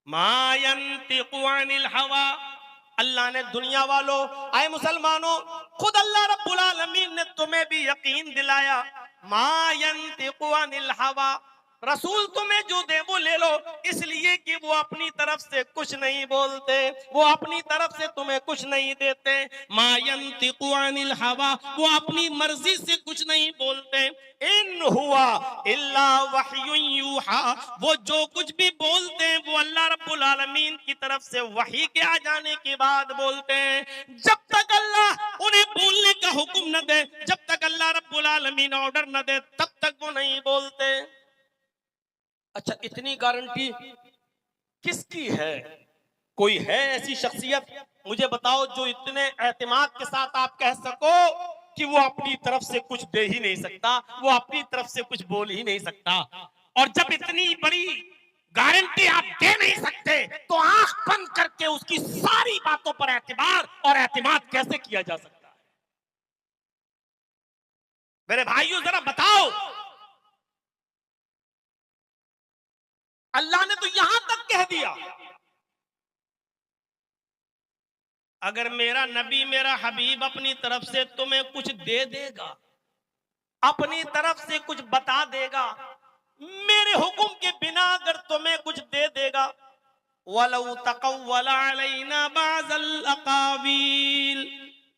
मा यंतिकु अनिल हवा। अल्लाह ने दुनिया वालों, आए मुसलमानों, खुद अल्लाह रब्बुल आलमीन ने तुम्हें भी यकीन दिलाया। मा यंतिकु अनिल हवा, रसूल तुम्हें जो दे वो ले लो, इसलिए कि वो अपनी तरफ से कुछ नहीं बोलते, वो अपनी तरफ से तुम्हें कुछ नहीं देते। मा यंतिकु अनिल हवा, वो अपनी मर्जी से कुछ नहीं बोलते। इन हुआ इल्ला वह्युन यूहा, वो जो कुछ भी बोलते हैं वो अल्लाह रब्बुल आलमीन की तरफ से वही के आ जाने के बाद बोलते हैं। जब तक अल्लाह उन्हें बोलने का हुक्म न दे, जब तक अल्लाह रब्बुल आलमीन ऑर्डर न दे, तब तक वो नहीं बोलते। अच्छा, इतनी गारंटी किसकी है? कोई है ऐसी शख्सियत, मुझे बताओ, जो इतने एतमाद के साथ आप कह सको कि वो अपनी तरफ से कुछ दे ही नहीं सकता, वो अपनी तरफ से कुछ बोल ही नहीं सकता। और जब इतनी बड़ी गारंटी आप दे नहीं सकते, तो आंख बंद करके उसकी सारी बातों पर एतबार और एतमाद कैसे किया जा सकता है? मेरे भाइयों, जरा बताओ। अल्लाह ने तो यहां तक कह दिया, अगर मेरा नबी, मेरा हबीब अपनी तरफ से तुम्हें कुछ दे देगा, अपनी तरफ से कुछ बता देगा, मेरे हुक्म के बिना अगर तुम्हें कुछ दे देगा, वलौ तक़व्वला अलैना बाज़ल अक़ावील,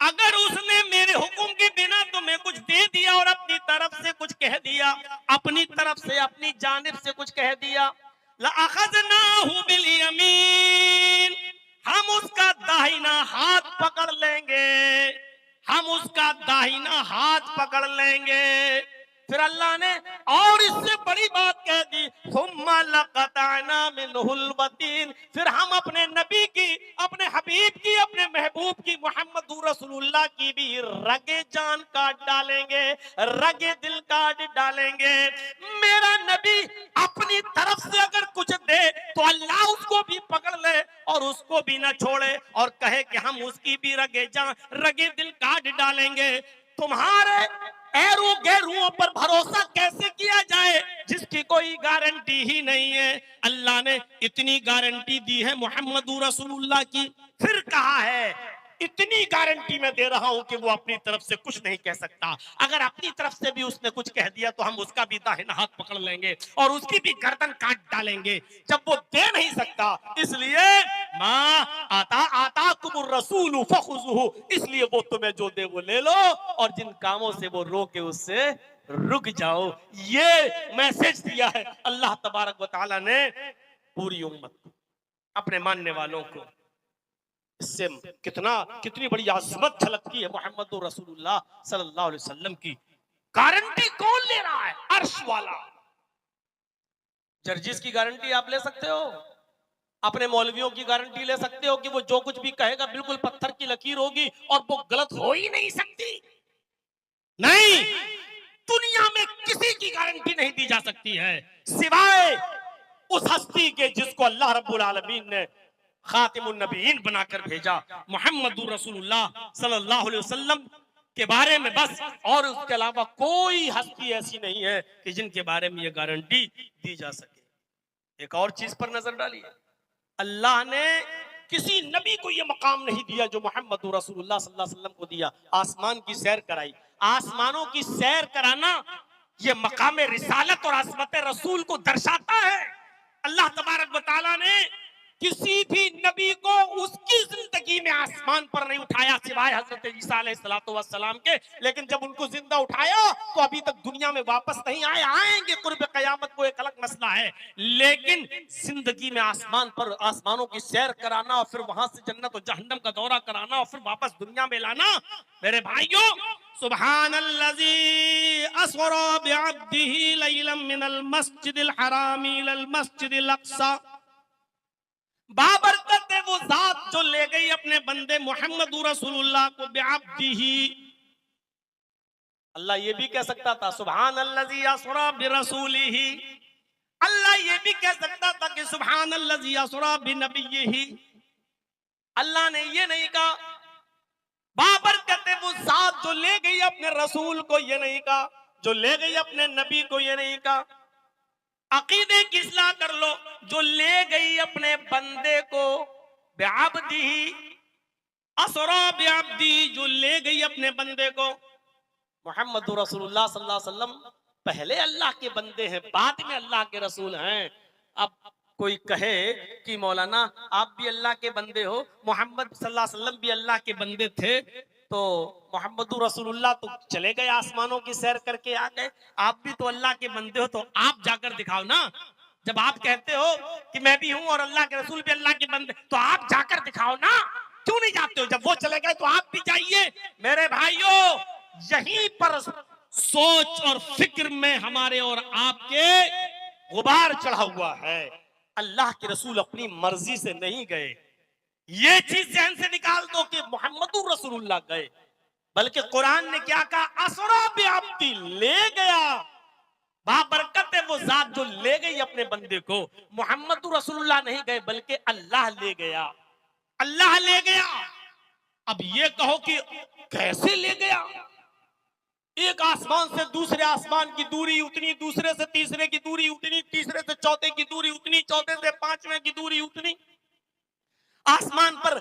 अगर उसने मेरे हुक्म के बिना तुम्हें कुछ दे दिया और अपनी तरफ से कुछ कह दिया, अपनी तरफ से, अपनी जानिब से कुछ कह दिया, लअख़ज़नाहु बिल यमीन, हम उसका दाहिना हाथ पकड़ लेंगे, हम उसका दाहिना हाथ पकड़ लेंगे। फिर अल्लाह ने और इससे बड़ी बात कह दी, सुम्मा लक़तअना मिनहुल वतीन, फिर हम अपने नबी की, अपने हबीब की, अपने महबूब की, मुहम्मदुर रसूलुल्लाह की भी रगे जान काट डालेंगे, रगे दिल काट डालेंगे। मेरा नबी अपनी तरफ से अगर कुछ दे तो अल्लाह उसको भी पकड़ ले और उसको भी ना छोड़े और कहे कि हम उसकी भी रगे जान, रगे दिल काट डालेंगे। तुम्हारे ऐरू गैरुओं पर भरोसा कैसे किया जाए जिसकी कोई गारंटी ही नहीं है? अल्लाह ने इतनी गारंटी दी है मुहम्मदुर रसूलुल्लाह की, फिर कहा है इतनी गारंटी मैं दे रहा हूं कि वो अपनी तरफ से कुछ नहीं कह सकता। अगर अपनी तरफ से भी उसने कुछ कह दिया तो हम उसका भी दाहिना हाथ पकड़ लेंगे और उसकी भी गर्दन काट डालेंगे। जब वो दे नहीं सकता, इसलिए मां आता कुमुर रसूल फखुजुहु, इसलिए वो तुम्हें जो दे वो ले लो और जिन कामों से वो रोके उससे रुक जाओ। ये मैसेज दिया है अल्लाह तबारक व तआला ने पूरी उम्मत को, अपने मानने वालों को। इससे कितनी बड़ी आज़मत झलकती है मोहम्मद रसूलुल्लाह सल्लल्लाहु अलैहि वसल्लम की। गारंटी कौन ले रहा है? अर्श वाला। जर्जिस की गारंटी आप ले सकते हो, अपने मौलवियों की गारंटी ले सकते हो कि वो जो कुछ भी कहेगा बिल्कुल पत्थर की लकीर होगी और वो गलत हो ही नहीं सकती। नहीं, दुनिया में किसी की गारंटी नहीं दी जा सकती है सिवाय उस हस्ती के जिसको अल्लाह रब्बुल आलमीन ने खातिमुन नबीयीन बनाकर भेजा, मुहम्मदुर रसूलुल्लाह सल्लल्लाहु अलैहि वसल्लम के बारे में बस। और उसके अलावा कोई हस्ती ऐसी नहीं है कि जिनके बारे में ये गारंटी दी जा सके। एक और चीज पर नजर डालिए, अल्लाह ने किसी नबी को यह मकाम नहीं दिया जो मोहम्मद रसूलुल्लाह सल्लल्लाहु अलैहि वसल्लम को दिया। आसमान की सैर कराई, आसमानों की सैर कराना यह मकाम रिसालत और अज़मत रसूल को दर्शाता है। अल्लाह तबारक व तआला ने किसी भी नबी को उसकी जिंदगी में आसमान पर नहीं उठाया सिवाय हजरत ईसा अलैहिस्सलातु वस्सलाम के। लेकिन जब उनको जिंदा उठाया तो अभी तक दुनिया में वापस नहीं आए, आएंगे कुर्ब कयामत को, एक अलग मसला है। लेकिन जिंदगी में आसमान पर, आसमानों की सैर कराना और फिर वहां से जन्नत और जहन्नम का दौरा कराना और फिर वापस दुनिया में लाना, मेरे भाइयों, सुब्हानल्लज़ी अस्रा बिअब्दिही लैलन मिनल मस्जिदिल हरामी इलल मस्जिदिल अक़सा, बाबरकत है वो जात जो ले गई अपने बंदे मोहम्मद रसूलुल्लाह को बिअब्दिही। अल्लाह ये भी कह सकता था सुब्हानल्लज़ी अस्रा बिरसूलिही, अल्लाह ये भी कह सकता था कि सुब्हानल्लज़ी अस्रा बिनबिय्यिही। अल्लाह ने ये नहीं कहा। बाबरकत है वो जात जो ले गई अपने रसूल को, ये नहीं कहा। जो ले गई अपने नबी को, ये नहीं कहा। अकीदे की इस्लाह कर लो। जो ले गई अपने बंदे को बेअब्दी, असरा बेअब्दी, जो ले गई अपने बंदे को। मोहम्मद रसूलुल्लाह सल्लल्लाहु अलैहि वसल्लम पहले अल्लाह के बंदे हैं, बाद में अल्लाह के रसूल हैं। अब कोई कहे कि मौलाना आप भी अल्लाह के बंदे हो, मोहम्मद सल्लल्लाहु अलैहि वसल्लम भी अल्लाह के बंदे थे, तो मोहम्मद रसूलुल्लाह तो चले गए आसमानों की सैर करके आ गए, आप भी तो अल्लाह के बंदे हो, तो आप जाकर दिखाओ ना। जब आप कहते हो कि मैं भी हूं और अल्लाह के रसूल भी अल्लाह के बंदे, तो आप जाकर दिखाओ ना, क्यों नहीं जाते हो? जब वो चले गए तो आप भी जाइए। मेरे भाइयों, यहीं पर सोच और फिक्र में हमारे और आपके गुबार चढ़ा हुआ है। अल्लाह के रसूल अपनी मर्जी से नहीं गए, ये चीज जहन से निकाल दो कि मोहम्मदुर रसूलुल्लाह गए, बल्कि कुरान ने क्या कहा? असरा बिअब्दी, ले गया। बाबरकत है वो जात जो ले गई अपने बंदे को। मोहम्मदुर रसूलुल्लाह नहीं गए, बल्कि अल्लाह ले गया, अल्लाह ले गया। अब ये कहो कि कैसे ले गया? एक आसमान से दूसरे आसमान की दूरी उतनी, दूसरे से तीसरे की दूरी उतनी, तीसरे से चौथे की दूरी उतनी, चौथे से पांचवें की दूरी उतनी। आसमान पर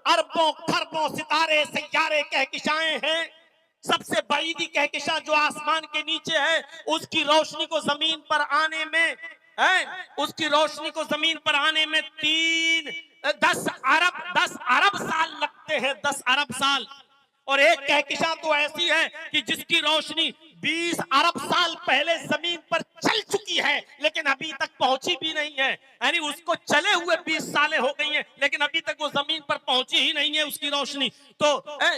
अरबों खरबों सितारे सैयारे कहकशाएं हैं। सबसे बड़ी कहकशा जो आसमान के नीचे है, उसकी रोशनी को जमीन पर आने में उसकी रोशनी को जमीन पर आने में 10 अरब साल लगते हैं, 10 अरब साल। और एक कहकशा तो ऐसी है कि जिसकी रोशनी 20 अरब साल पहले जमीन पर चल चुकी है, लेकिन अभी तक पहुंची भी नहीं है। यानी उसको चले हुए 20 सालें हो गई हैं, लेकिन अभी तक वो जमीन पर पहुंची ही नहीं है उसकी रोशनी। तो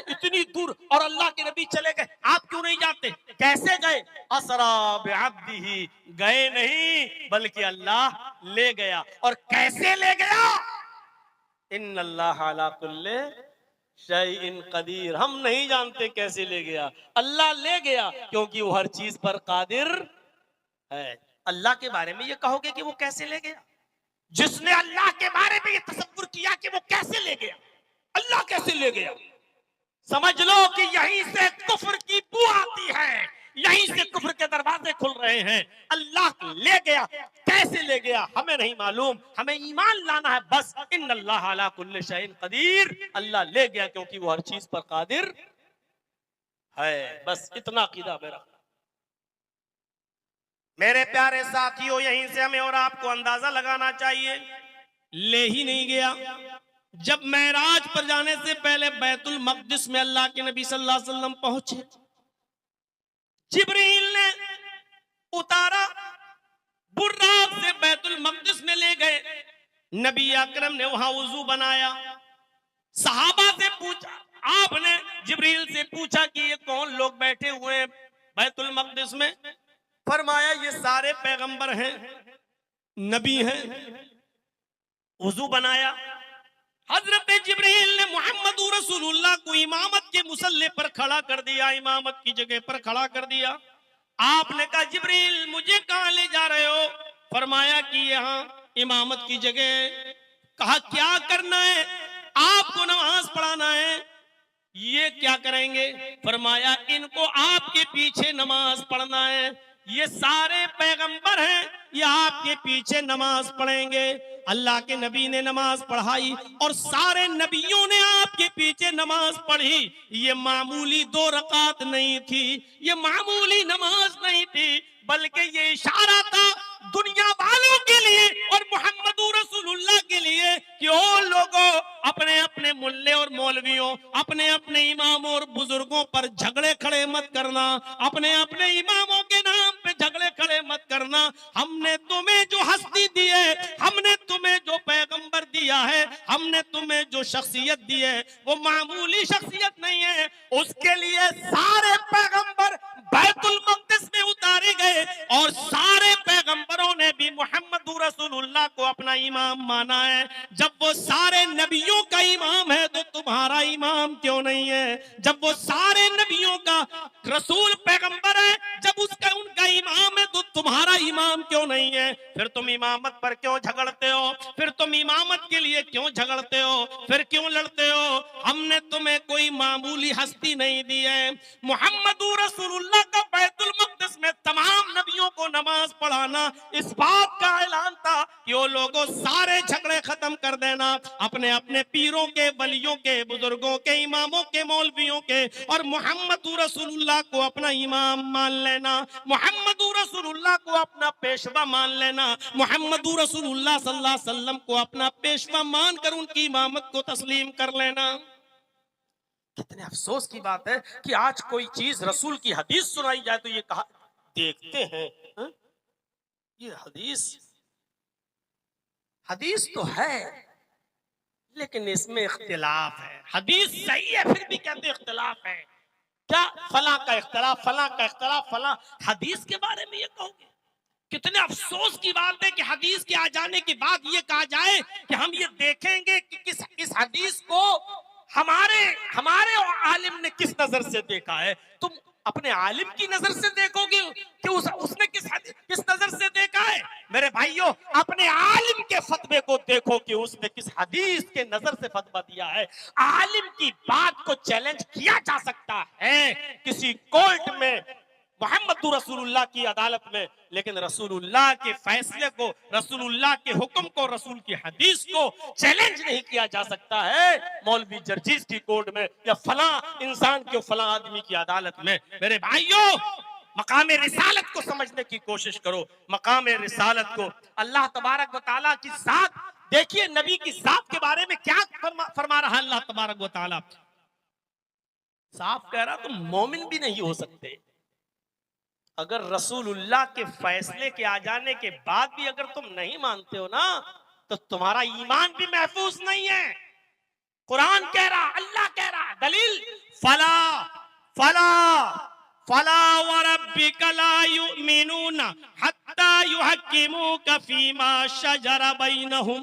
इतनी दूर, और अल्लाह के नबी चले गए, आप क्यों नहीं जाते? कैसे गए? असरा बिअब्दिही, गए नहीं बल्कि अल्लाह ले गया। और कैसे ले गया? इन्नल्लाह अला कुल्ले शैइन कदीर। हम नहीं जानते कैसे ले गया, अल्लाह ले गया, क्योंकि वो हर चीज पर कादिर है। अल्लाह के बारे में ये कहोगे कि वो कैसे ले गया? जिसने अल्लाह के बारे में ये तसव्वुर किया कि वो कैसे ले गया, अल्लाह कैसे ले गया, समझ लो कि यहीं से कुफ्र की बू आती है, यहीं से कुफ्र के दरवाजे खुल रहे हैं। अल्लाह ले गया, कैसे ले गया हमें नहीं मालूम, हमें ईमान लाना है बस। इन्नल्लाह अला कुल्ली शैइन कदीर, अल्लाह ले गया क्योंकि वो हर चीज पर कादिर है। बस इतना अकीदा मेरा। मेरे प्यारे साथियों, यहीं से हमें और आपको अंदाजा लगाना चाहिए, ले ही नहीं गया। जब मेराज पर जाने से पहले बैतुल मक़दिस में अल्लाह के नबी सल्लल्लाहु अलैहि वसल्लम पहुंचे, जिब्रील ने उतारा, बुर्राक से बैतुल मक़दिस में ले गए। नबी अकरम ने वहां वुजू बनाया, सहाबा से पूछा, आपने जिब्रील से पूछा कि ये कौन लोग बैठे हुए हैं बैतुल मक़दिस में? फरमाया ये सारे पैगंबर हैं, नबी हैं। वुजू बनाया, हजरत जिब्रील ने मोहम्मद रसूलुल्लाह को इमामत के मुसल्ले पर खड़ा कर दिया, इमामत की जगह पर खड़ा कर दिया। आपने कहा जिब्रील मुझे कहां ले जा रहे हो? फरमाया कि यहाँ इमामत की जगह। कहा क्या करना है? आपको नमाज पढ़ाना है। ये क्या करेंगे? फरमाया इनको आपके पीछे नमाज पढ़ना है। ये सारे पैगंबर हैं, ये आपके पीछे नमाज पढ़ेंगे। अल्लाह के नबी ने नमाज पढ़ाई और सारे नबियों ने आपके पीछे नमाज पढ़ी। ये मामूली 2 रकात नहीं थी, ये मामूली नमाज नहीं थी, बल्कि ये इशारा था दुनिया वालों के लिए और मोहम्मद रसूलुल्लाह के लिए कि ओ लोगों, अपने अपने मुल्ले और मौलवियों, अपने अपने इमामों और बुजुर्गों पर झगड़े खड़े मत करना, अपने अपने इमामों के नाम पे झगड़े खड़े मत करना। हमने तुम्हें जो हस्ती दी है, हमने तुम्हें जो पैगंबर दिया है, हमने तुम्हें जो शख्सियत दी है, वो मामूली शख्सियत नहीं है। उसके लिए सारे पैगंबर बैतुल मक़दिस में उतारे गए और सारे पैगंबरों ने भी मोहम्मद रसूलुल्लाह को अपना इमाम माना है। जब वो सारे नबियों का इमाम है तो तुम्हारा इमाम क्यों नहीं है? जब वो सारे नबियों का रसूल पैगंबर है, जब उसका उनका इमाम है तो तुम्हारा इमाम क्यों नहीं है? फिर तुम इमामत पर क्यों झगड़ते हो? फिर तुम इमामत के लिए क्यों झगड़ते हो? फिर क्यों लड़ते हो? हमने तुम्हें कोई मामूली हस्ती नहीं दी है। मोहम्मद रसूलुल्लाह का बैतुल मक़दिस मुकद्दस में तमाम नबियों को नमाज पढ़ाना इस बात का ऐलान था कि वो लोगों सारे झगड़े खत्म कर देना, अपने अपने पीरों के, वलियों के, बुजुर्गों के, इमामों के, मौलवियों के, और मोहम्मद रसूलुल्लाह को अपना इमाम मान लेना, मोहम्मद रसूलुल्लाह को अपना पेशवा मान लेना, मोहम्मद रसूलुल्लाह सल्लल्लाहु अलैहि वसल्लम को अपना पेशवा मानकर उनकी इमामत को तस्लीम कर लेना। कितने अफसोस की बात है कि आज कोई चीज रसूल की हदीस सुनाई जाए तो ये कहा देखते हैं हा? ये हदीस हदीस तो है लेकिन इसमें इख्तिलाफ है। हदीस सही है फिर भी कहते इख्तिलाफ है। क्या फला का इख्तिलाफ, फला का इख्तिलाफ, फला हदीस के बारे में ये कहोगे? कितने अफसोस की बात है कि हदीस के आ जाने के बाद ये कहा जाए कि हम ये देखेंगे कि इस हदीस को हमारे हमारे आलिम ने किस नजर से देखा है। तुम अपने आलिम की नजर से देखोगे कि उसने किस नजर से देखा है? मेरे भाइयों, अपने आलिम के फतवे को देखो कि उसने किस हदीस के नजर से फतवा दिया है। आलिम की बात को चैलेंज किया जा सकता है किसी कोर्ट में, मोहम्मद रसूलुल्लाह की अदालत में, लेकिन रसूलुल्लाह के फैसले को, रसूलुल्लाह के हुक्म को, रसूल की हदीस को चैलेंज नहीं किया जा सकता है मौलवी जर्जीज की कोर्ट में या फला इंसान के फला आदमी की अदालत में। मेरे भाइयों, मकाम रिसालत को समझने की कोशिश करो। मकाम रिसालत को, अल्लाह तबारक व तआला की जात देखिए, नबी की जात के बारे में क्या फरमा रहा है अल्लाह तबारक व तआला। साफ कह रहा तुम मोमिन भी नहीं हो सकते अगर रसूलुल्लाह के फैसले के आ जाने के बाद भी अगर तुम नहीं मानते हो ना, तो तुम्हारा ईमान भी महफूज नहीं है। कुरान कह रहा, अल्लाह कह रहा, दलील फला फला फला वरब्बिका ला युमिनूना हत्ता युहक्किमूका फीमा शजरा बैनहुम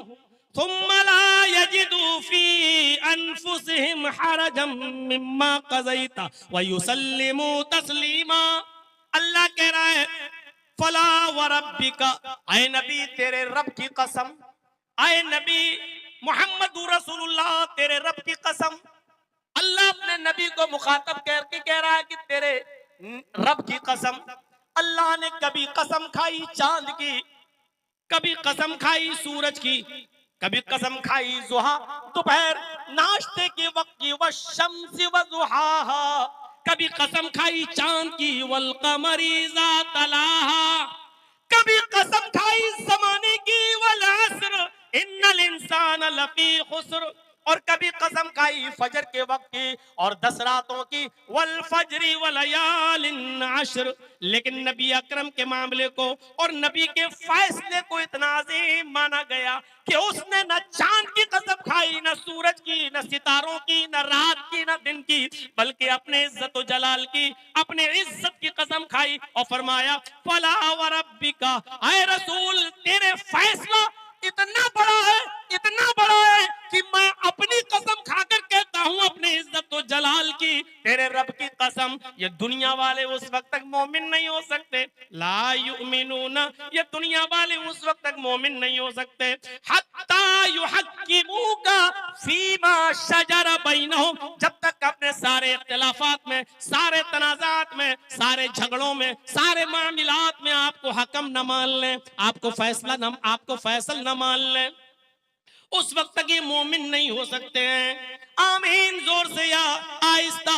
थुम्मा ला यजिदू फी अनफुसिहिम हरजम मिम्मा क़ज़ैता व युसल्लिमू तस्लीमा। अल्लाह कह रहा है फला व रब्बिका, ऐ नबी तेरे रब की कसम, ऐ नबी मोहम्मद रसूलुल्लाह तेरे रब की कसम। अल्लाह अपने नबी को मुखातब करके कह रहा है कि तेरे रब की कसम। अल्लाह ने कभी कसम खाई चांद की, कभी कसम खाई सूरज की, कभी कसम खाई जुहा दोपहर नाश्ते के वक्त की, व शम्सी व दुहाहा, कभी कसम खाई चांद की, वल कमरी ज़ात तलाहा, कभी कसम खाई ज़माने की, वल अस्र इन्नल इंसान लफी खुस्र, और कभी कसम खाई फजर के वक्त की और 10 रातों की, वल फजरी वलयालिन अश्र। लेकिन नबी अकरम के मामले को और नबी के फैसले को इतना अजीम माना गया कि उसने न चांद की कसम खाई, न सूरज की, न सितारों की, न रात की, न दिन की, बल्कि अपने इज्जत व जलाल की, अपने इज्जत की कसम खाई और फरमाया फला व रब्बिका, ऐ रसूल तेरे फैसला इतना बड़ा है, इतना बड़ा है कि मैं अपनी कसम खाकर कहता हूं, अपनी इज्जत व जलाल की, तेरे रब की कसम, ये दुनिया वाले उस वक्त तक मोमिन नहीं हो सकते। ला युमिनूना, ये दुनिया वाले उस वक्त तक मोमिन नहीं हो सकते हत्ता युहक्किमूका फीमा शजरा बैनहुम, जब तक अपने सारे इख्तिलाफात में, सारे तनाज़ात में, सारे झगड़ों में, सारे मामलात में आपको हकम न मान लें, आपको फैसल न मान लें, उस वक्त तक ये मोमिन नहीं हो सकते हैं। आमीन जोर से या आहिस्ता,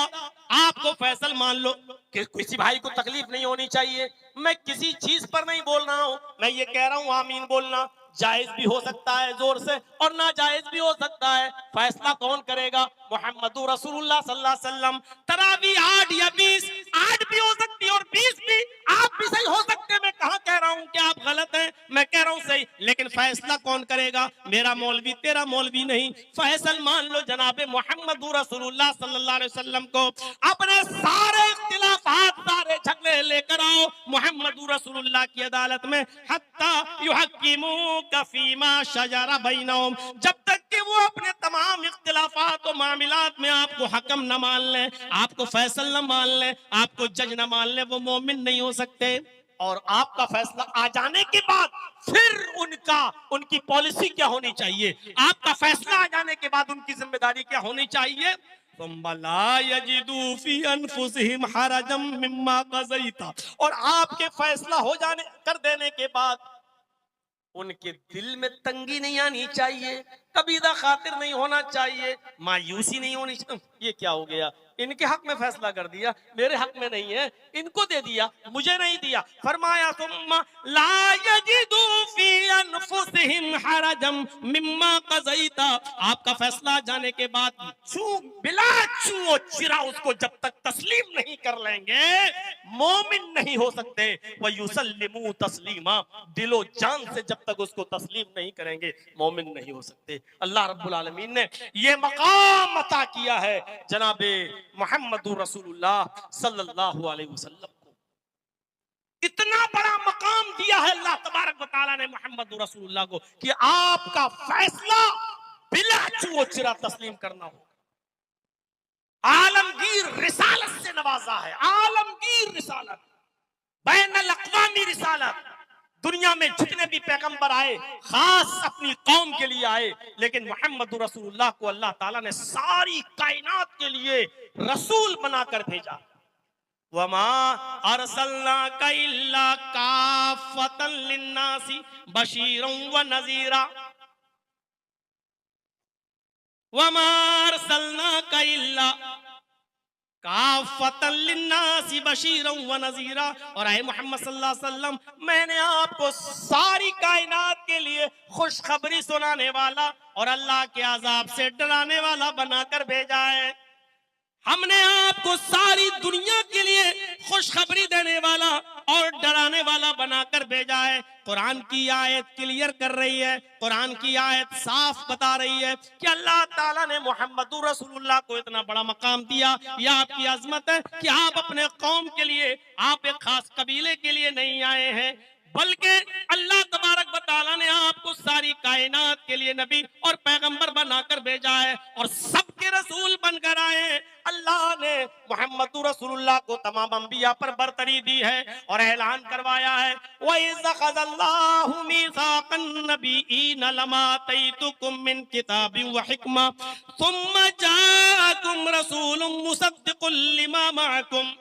आपको फैसल मान लो कि किसी भाई को तकलीफ नहीं होनी चाहिए। मैं किसी चीज पर नहीं बोल रहा हूं, मैं ये कह रहा हूं आमीन बोलना जायज भी हो सकता है जोर से और ना जायज भी हो सकता है। फैसला कौन करेगा? मोहम्मद रसूलुल्लाह सल्लल्लाहु अलैहि वसल्लम। तरावी 8 या 20, 8 भी हो सकती है और 20 भी, आप भी सही हो सकते हैं। मैं कहां कह रहा हूं कि आप गलत हैं, मैं कह रहा हूं सही, लेकिन फैसला कौन करेगा? मेरा मौलवी, तेरा मौलवी नहीं। फैसल मान लो जनाबे मोहम्मद रसूलुल्लाह सल्लल्लाहु अलैहि वसल्लम को। अपने सारे इख्तिलाफात, सारे झगड़े लेकर आओ मोहम्मद रसूलुल्लाह की अदालत में, हत्ता युहक्किमूका फीमा शजरा बैनहुम, जब तक कि वो अपने तमाम इख्तिलाफात और मामलात में आपको हकम न मान लें, आपको फैसल न मान लें, आपको जज न मान लें, वो मोमिन नहीं हो सकते। और आपका फैसला आ जाने के बाद फिर उनकी पॉलिसी क्या होनी चाहिए? आपका फैसला आ जाने के बाद उनकी जिम्मेदारी क्या होनी चाहिए? सुम्मा ला यजिदू फी अनफुसिहिम हरजम मिम्मा क़ज़ैता, और आपके फैसला हो जाने कर देने के बाद उनके दिल में तंगी नहीं आनी चाहिए, कबीदा खातिर नहीं होना चाहिए, मायूसी नहीं होनी चाहिए। ये क्या हो गया, इनके हक में फैसला कर दिया, मेरे हक में नहीं है, इनको दे दिया, मुझे नहीं दिया। फरमाया सुम्मा ला यजिदू फी अनफुसिहिम हरजम मिम्मा क़ज़ैता, आपका फैसला जाने के बाद बिला छुओ चिरा उसको जब तक तस्लीम नहीं कर लेंगे, मोमिन नहीं हो सकते। व युसल्लिमू तस्लीमा, दिलो जान से जब तक उसको तस्लीम नहीं करेंगे, मोमिन नहीं हो सकते। अल्लाह रब्बुल आलमीन ने ये मकाम अता किया है जनाबे मोहम्मदुर रसूलुल्लाह सल्लल्लाहु अलैहि वसल्लम को। इतना बड़ा मकाम दिया है अल्लाह तबारक व तआला ने मोहम्मदुर रसूलुल्लाह को कि आपका फैसला बिला छुओ चिरा तस्लीम करना हो। आलमगीर रिसालत से नवाजा है, आलमगीर रिसालत, बैनुल अक़वामी रिसालत। दुनिया में जितने भी पैगंबर आए खास अपनी कौम के लिए आए, लेकिन मोहम्मद रसूलुल्लाह को अल्लाह ताला ने सारी कायनात के लिए रसूल बनाकर भेजा। वमा अरसलनाका इल्ला काफ़तन लिन्नासी बशीरन व नज़ीरा, वमा अरसलनाका इल्ला काफ़तन लिन्नासी बशीरन व नज़ीरा, और आए मोहम्मद सल्लल्लाहु अलैहि वसल्लम, मैंने आपको सारी कायनात के लिए खुशखबरी सुनाने वाला और अल्लाह के अज़ाब से डराने वाला बनाकर भेजा है। हमने आपको सारी दुनिया के लिए खुशखबरी देने वाला और डराने वाला बनाकर भेजा है। कुरान की आयत क्लियर कर रही है, कुरान की आयत साफ बता रही है कि अल्लाह ताला ने मोहम्मदुर रसूलुल्लाह को इतना बड़ा मकाम दिया। यह आपकी अजमत है कि आप अपने कौम के लिए, आप एक खास कबीले के लिए नहीं आए हैं, बल्कि अल्लाह तबारक व तआला ने आपको सारी कायनात के लिए नबी और पैगंबर बनाकर भेजा है और सबके रसूल बनकर आए हैं। अल्लाह ने मोहम्मद रसूलुल्लाह को तमाम अंबिया पर बरतरी दी है और ऐलान करवाया है, वइज़ अख़ज़ल्लाहु मीसाक़न नबिय्यीन लमा आतैतुकुम मिन किताबिन व हिक्मा सुम्मा जाअकुम रसूलुम मुसद्दिक़ुल लिमा मअकुम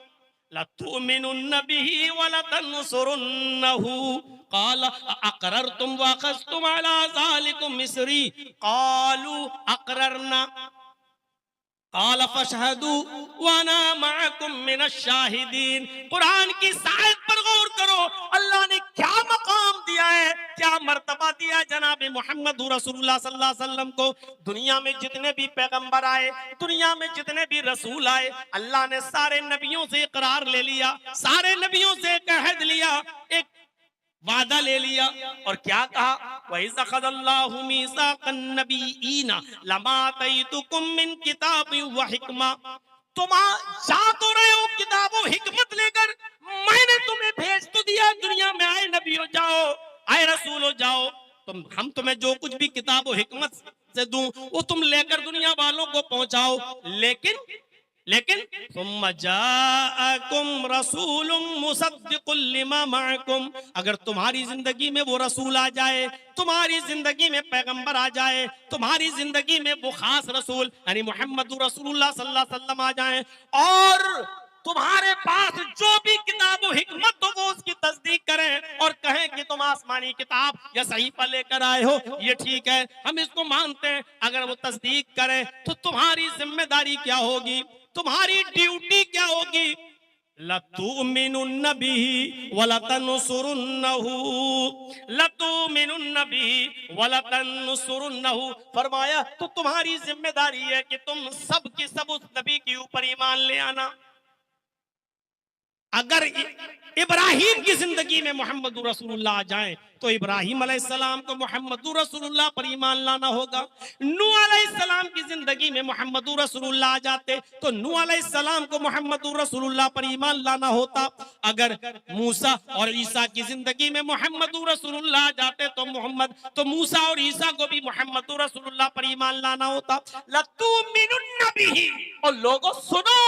लतुमिनुन्न बिही व लतंसुरुन्नहु क़ाल अक़ररतुम व अख़ज़्तुम अला ज़ालिकुम मिस्री क़ालू अक़ररना क़ाल फ़शहदू व अना मअकुम मिनश शाहिदीन। कुरान की आयत पर गौर करो, अल्लाह ने क्या मकाम दिया है, क्या मर्तबा दिया है जनाब मोहम्मद रसूलुल्लाह सल्लल्लाहु अलैहि वसल्लम को। दुनिया में जितने भी पैगंबर आए, दुनिया में जितने भी रसूल आए, अल्लाह ने सारे नबियों से इकरार ले लिया, सारे नबियों से एक अहद लिया, एक वादा ले लिया और क्या कहा, वइज़ अख़ज़ल्लाहु मीसाक़न नबिय्यीन लमा आतैतुकुम मिन किताबिन व हिक्मा, तुम जा तो रहे हो किताब और हिकमत लेकर, मैंने तुम्हें भेज तो दिया, दुनिया में आए नबियों जाओ, आए रसूलों जाओ, हम तुम्हें जो कुछ भी किताब और हिकमत से दूं वो तुम लेकर दुनिया वालों को पहुंचाओ। लेकिन सुम्मा जाअकुम रसूलुम मुसद्दिक़ुल लिमा मअकुम, अगर तुम्हारी जिंदगी में वो रसूल आ जाए, तुम्हारी जिंदगी में पैगंबर आ जाए, तुम्हारी जिंदगी में वो खास रसूल यानी मोहम्मद रसूलुल्लाह सल्लल्लाहु अलैहि वसल्लम आ जाए और तुम्हारे पास जो भी किताब और हिकमत हो वो उसकी तस्दीक करें और कहें कि तुम आसमानी किताब या सहीफा लेकर आए हो, ये ठीक है, हम इसको मानते हैं। अगर वो तस्दीक करें तो तुम्हारी जिम्मेदारी क्या होगी, तुम्हारी ड्यूटी क्या होगी, लतुमिनुन्न बिही व लतंसुरुन्नहु, लतुमिनुन्न बिही व लतंसुरुन्नहु। फरमाया तो तुम्हारी जिम्मेदारी है कि तुम सब की सब उस नबी के ऊपर ईमान ले आना। अगर इब्राहिम की जिंदगी में मोहम्मद रसूलुल्लाह आ जाएं तो इब्राहिम अलैहिस्सलाम को मोहम्मद रसूलुल्लाह पर ईमान लाना होगा। नूह अलैहिस्सलाम की जिंदगी में मोहम्मद रसूलुल्लाह आ जाते तो नूह अलैहिस्सलाम को मोहम्मद रसूलुल्लाह पर ईमान लाना होता। अगर मूसा और ईसा की जिंदगी में मोहम्मद रसूलुल्लाह आ जाते तो मूसा और ईसा को भी मोहम्मद रसूलुल्लाह पर ईमान लाना होता। लतुमिनुन्न बिही, और लोगों सुनो,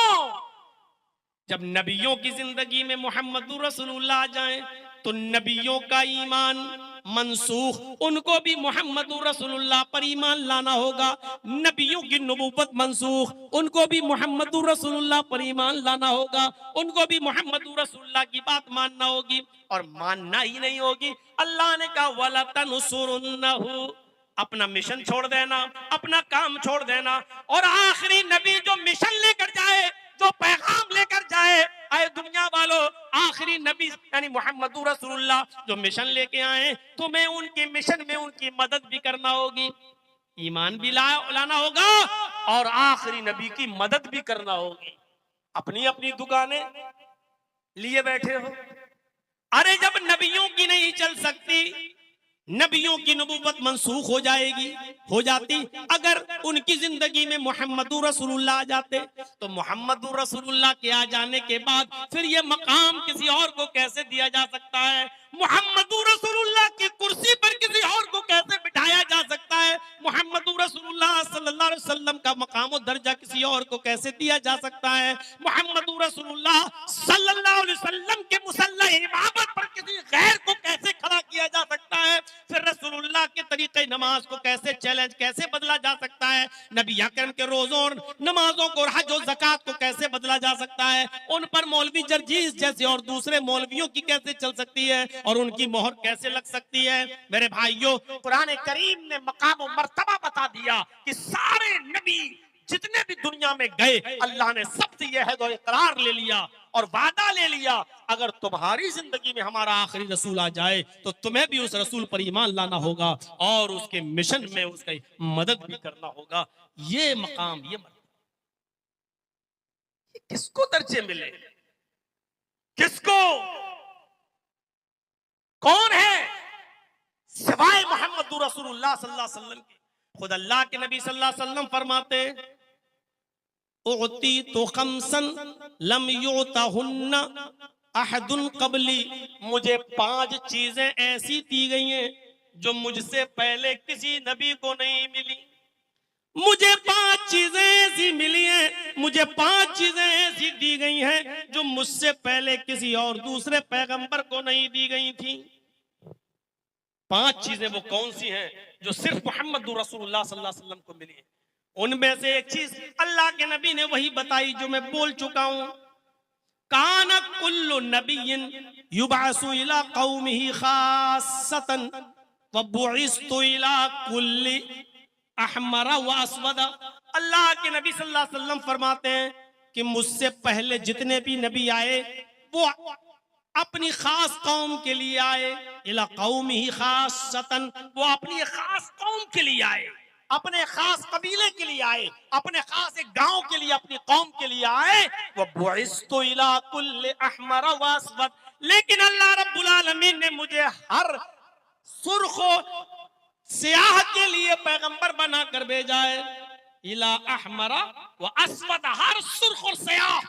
जब नबियों की जिंदगी में मोहम्मदुर रसूलुल्लाह आ जाए तो नबियों का ईमान मनसूख, उनको भी मोहम्मदुर रसूलुल्लाह पर ईमान लाना होगा। नबियों की नबूवत मनसूख, उनको भी मोहम्मदुर रसूलुल्लाह पर ईमान लाना होगा। उनको भी मोहम्मदुर रसूलुल्लाह की बात मानना होगी। और मानना ही नहीं होगी, अल्लाह ने कहा वला तनसुरुन्नहु, अपना मिशन छोड़ देना, अपना काम छोड़ देना। और आखिरी नबी जो मिशन लेकर जाए, जो पैगाम लेकर जाए, आए दुनिया वालों, आखिरी नबी यानी मोहम्मदुर रसूलुल्लाह जो मिशन लेके आए, तुम्हें उनके मिशन में उनकी मदद भी करना होगी, ईमान भी लाना होगा और आखिरी नबी की मदद भी करना होगी। अपनी अपनी दुकानें लिए बैठे हो। अरे जब नबियों की नहीं चल सकती, नबियों की नबूवत मनसूख हो जाएगी, हो जाती। अगर उनकी जिंदगी में मोहम्मदुर रसूलुल्लाह आ जाते तो मोहम्मदुर रसूलुल्लाह के आ जाने के बाद फिर ये मकाम किसी और को कैसे दिया जा सकता है? मोहम्मदुर रसूलुल्लाह की कुर्सी पर किसी और को कैसे बिठाया जा सकता है? मोहम्मदुर रसूलुल्लाह सल्लल्लाहु अलैहि वसल्लम का मकाम और दर्जा किसी और को कैसे दिया जा सकता है? मोहम्मदुर रसूलुल्लाह सल्लल्लाहु अलैहि वसल्लम के मुसल्ला इमामत पर किसी गैर को कैसे खड़ा किया जा सकता है? फिर रसूलुल्लाह के तरीके नमाज को कैसे चैलेंज, कैसे बदला जा सकता है? नबी अकरम के रोजों और नमाजों को, हज और ज़कात को कैसे बदला जा सकता है? उन पर मौलवी जर्जीस जैसे और दूसरे मौलवियों की कैसे चल सकती है और उनकी मोहर कैसे लग सकती है? मेरे भाइयों, कुरान करीम ने मकाम और मर्तबा बता दिया कि सारे नबी जितने भी दुनिया में गए, अल्लाह ने सबसे यह है तो इकरार ले लिया और वादा ले लिया, अगर तुम्हारी जिंदगी में हमारा आखिरी रसूल आ जाए तो तुम्हें भी उस रसूल पर ईमान लाना होगा और उसके मिशन में उसकी मदद भी करना होगा। ये मकाम, ये किसको दर्जे मिले? किसको? कौन है सिवाय मोहम्मदुर रसूलुल्लाह सल्लल्लाहु अलैहि वसल्लम के? खुद अल्लाह के नबी सल्लल्लाहु अलैहि वसल्लम फरमाते, उती तो खमसन लम युतहुन्ना अहदुन क़ब्ली, मुझे 5 चीजें ऐसी दी गई हैं जो मुझसे पहले किसी नबी को नहीं मिली। मुझे 5 चीजें ऐसी मिली हैं, मुझे 5 चीजें ऐसी दी गई हैं जो मुझसे पहले किसी और दूसरे पैगंबर को नहीं दी गई थी। 5 चीजें वो कौन सी हैं जो सिर्फ मोहम्मदुर रसूलुल्लाह सल्लल्लाहु अलैहि वसल्लम को मिली है? उनमें से एक चीज अल्लाह के नबी ने वही बताई जो मैं बोल चुका हूं, काना कुल्लु नबिय्यिन युबअसु इला कौमिही खासतन व बुइस्तु इला कुल्ली अहमरा व अस्वदा। अल्लाह के नबी सल्लल्लाहु अलैहि वसल्लम फरमाते हैं कि मुझसे पहले जितने भी नबी आए वो अपनी खास कौम के लिए आए, इला कौमिही खासतन, वो अपनी खास कौम के लिए आए, अपने खास कबीले के लिए आए, अपने खास एक गांव के लिए, अपनी कौम के लिए आए। वो बुइस्तु इला कुल्ल अहमर व अस्वद, लेकिन अल्लाह रब्बुल आलमीन ने मुझे हर सुर्ख सियाह के लिए पैगंबर बनाकर भेजा है। इला अहमरा व अस्वद, हर सुर्ख और सियाह,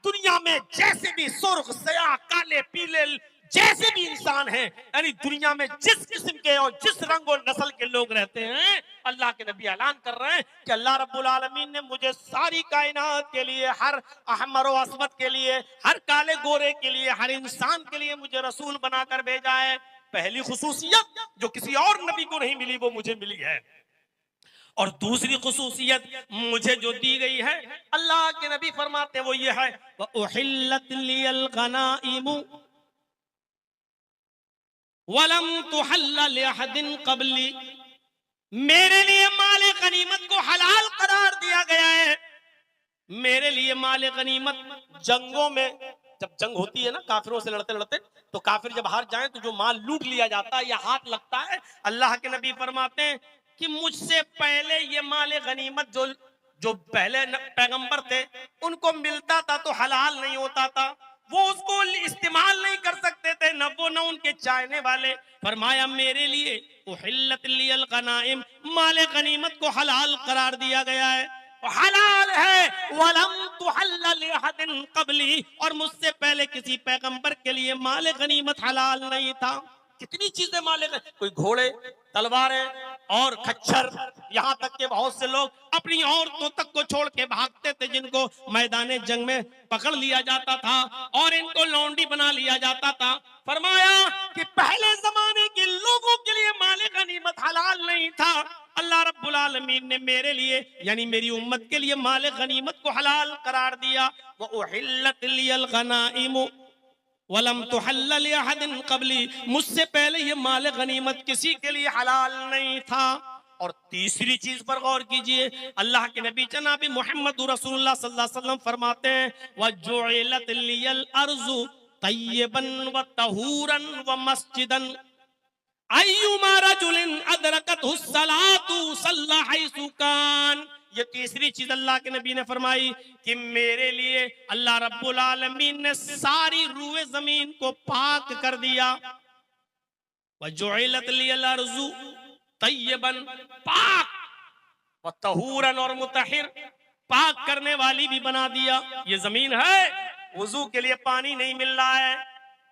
दुनिया में जैसे भी सुर्ख सियाह काले पीले जैसे भी इंसान हैं, यानी दुनिया में जिस किस्म के और जिस रंग और नस्ल के लोग रहते हैं, अल्लाह के नबी ऐलान कर रहे हैं कि अल्लाह रब्बुल आलमीन ने मुझे सारी कायनात के लिए, हर अहमर व अस्वद के लिए, हर काले गोरे के लिए, हर इंसान के लिए मुझे रसूल बनाकर भेजा है। पहली खुसूसियत जो किसी और नबी को नहीं मिली वो मुझे मिली है। और दूसरी खुसूसियत मुझे जो दी गई है, अल्लाह के नबी फरमाते वो ये है, व उहिल्लत लियल गनाइमु वलम तुहल्ल लिअहदिन क़ब्ली, मेरे लिए माल गनीमत को हलाल करार दिया गया है। मेरे लिए माल गनीमत, जंगों में जब जंग होती है ना, काफिरों से लड़ते लड़ते, तो काफिर जब हार जाएं तो जो माल लूट लिया जाता है या हाथ लगता है, अल्लाह के नबी फरमाते हैं कि मुझसे पहले ये माल गनीमत जो पहले पैगंबर थे उनको मिलता था तो हलाल नहीं होता था, वो उसको इस्तेमाल नहीं कर सकते थे, न वो न उनके चाहने वाले। फरमाया मेरे लिए उहिल्लत लियल गनाइम, माल गनीमत को हलाल करार दिया गया है, हलाल है। वलम तुहल्ल लिअहदिन क़ब्ली, और मुझसे पहले किसी पैगंबर के लिए माल गनीमत हलाल नहीं था। कितनी चीजें माल, कोई घोड़े, तलवारें और खच्चर, यहाँ तक के बहुत से लोग अपनी औरतों तक को छोड़ के भागते थे, जिनको मैदान जंग में पकड़ लिया जाता था और इनको लौंडी बना लिया जाता था। फरमाया कि पहले जमाने के लोगों के लिए माले गनीमत हलाल नहीं था, अल्लाह रब्बुल आलमीन ने मेरे लिए यानी मेरी उम्मत के लिए माले गनीमत को हलाल करार दिया। व उहिल्लत लियल गनाइम वलम तुहल्ल लिअहदिन क़ब्ली, मुझसे पहले ये माल गनीमत किसी के लिए हलाल नहीं था। और तीसरी चीज पर गौर कीजिए, अल्लाह के नबी जनाब मोहम्मद रसूलुल्लाह सल्लल्लाहु अलैहि वसल्लम फरमाते हैं वजुइलत लियल अर्ज़ु तय्यबन व तहूरन व मस्जिदन अय्युमा रजुलिन अदरकतहु सलातु सल्ला हैसु कान। ये तीसरी चीज अल्लाह के नबी ने फरमाई कि मेरे लिए अल्लाह रब्बुल आलमीन ने सारी रूए जमीन को पाक कर दिया। वजुइलत लियल अर्ज़ु तय्यबन, पाक, व तहूरन, और मुतहिर, पाक करने वाली भी बना दिया। ये जमीन है, वुजू के लिए पानी नहीं मिल रहा है,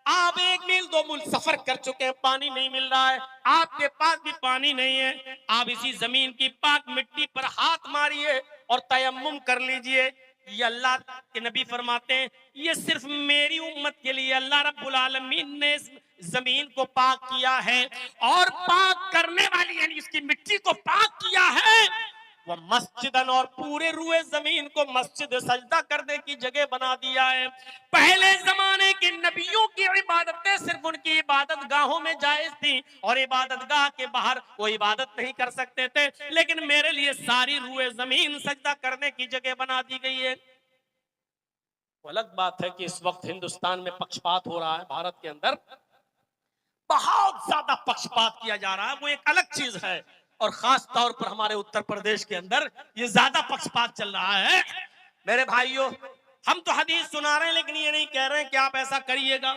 आप 1 मील 2 मील सफर कर चुके हैं, पानी नहीं मिल रहा है, आपके पास भी पानी नहीं है, आप इसी जमीन की पाक मिट्टी पर हाथ मारिए और तयम्मुम कर लीजिए। ये अल्लाह के नबी फरमाते हैं ये सिर्फ मेरी उम्मत के लिए अल्लाह रब्बुल आलमीन ने इस जमीन को पाक किया है, और पाक करने वाली यानी इसकी मिट्टी को पाक किया है वो मस्जिदन, और पूरे रुए जमीन को मस्जिद सजदा करने की जगह बना दिया है। पहले जमाने के नबियों की इबादतें सिर्फ उनकी इबादत गाहों में जायज थी और इबादत गाह के बाहर वो इबादत नहीं कर सकते थे, लेकिन मेरे लिए सारी रुए जमीन सजदा करने की जगह बना दी गई है। अलग बात है कि इस वक्त हिंदुस्तान में पक्षपात हो रहा है, भारत के अंदर बहुत ज्यादा पक्षपात किया जा रहा है, वो एक अलग चीज है, और खास तौर पर हमारे उत्तर प्रदेश के अंदर ये ज्यादा पक्षपात चल रहा है। मेरे भाइयों, हम तो हदीस सुना रहे हैं, लेकिन ये नहीं कह रहे हैं कि आप ऐसा करिएगा।